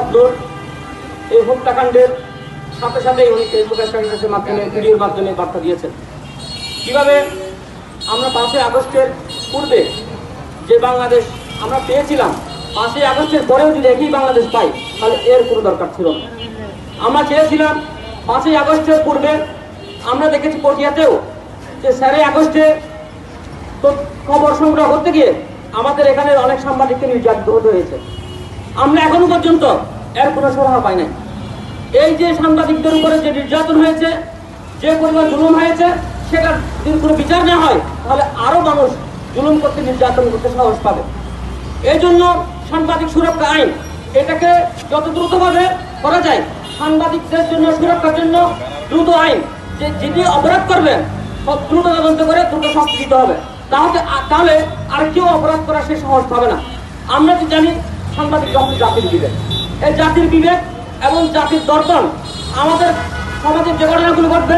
বদলুর এই হত্যাকাণ্ডের সাথে সাথে উনি ফেসবুক স্ট্যাটাসের মাধ্যমে ভিডিওর মাধ্যমে বার্তা দিয়েছেন কিভাবে আমরা 5ই আগস্টের পূর্বে যে বাংলাদেশ আমরা পেয়েছিলাম 5ই আগস্টের পরেও যদি একই বাংলাদেশ পাই তাহলে এর কোনো দরকার ছিল না। আমরা চেয়েছিলাম 5ই আগস্টের পূর্বে আমরা দেখেছি পটিয়াতেও যে 4ই আগস্টে তো খবর সংগ্রহ করতে গিয়ে আমাদের এখানে অনেক সাংবাদিককে নির্যাতিত হতে হয়েছে। আমরা এখনো পর্যন্ত এর কোনো সুরাহা পাই নাই। এই যে সাংবাদিকদের উপরে যে নির্যাতন হয়েছে, যে পরিমাণ জুলুম হয়েছে, সেটার যদি কোনো বিচার না হয় তাহলে আরো মানুষ জুলুম করতে নির্যাতন করতে সাহস পাবে। এই জন্য সাংবাদিক সুরক্ষা আইন এটাকে যত দ্রুতভাবে করা যায়, সাংবাদিকদের জন্য সুরক্ষার জন্য দ্রুত আইন, যে যিনি অপরাধ করবেন সব দ্রুত তদন্ত করে দ্রুত শাস্তি দিতে হবে। তাহলে আর কেউ অপরাধ করার সে সাহস পাবে না। আমরা তো জানি সাংবাদিক জাতির বিবেক, এই জাতির বিবেক এবং জাতির দর্পণ আমাদের সমাজের যে ঘটনাগুলো ঘটবে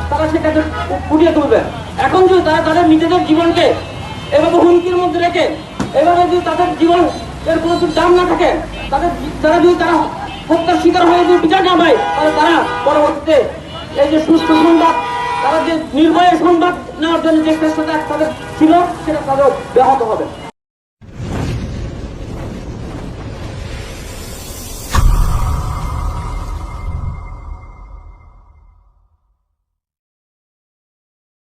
তারা সেটাকে ফুটিয়ে তুলবে। এখন যদি তারা তাদের নিজেদের জীবনকে এভাবে হুমকির মধ্যে রেখে এভাবে যদি তাদের জীবন এর কোনো দাম না থাকে, তারা যদি হত্যার শিকার হয়ে যদি বিচার না পায় তাহলে তারা পরবর্তীতে এই যে সুষ্ঠু সংবাদ, তারা যে নির্ভয়ে সংবাদ নেওয়ার জন্য যে চেষ্টাটা তাদের ছিল সেটা তাদের ব্যাহত হবে।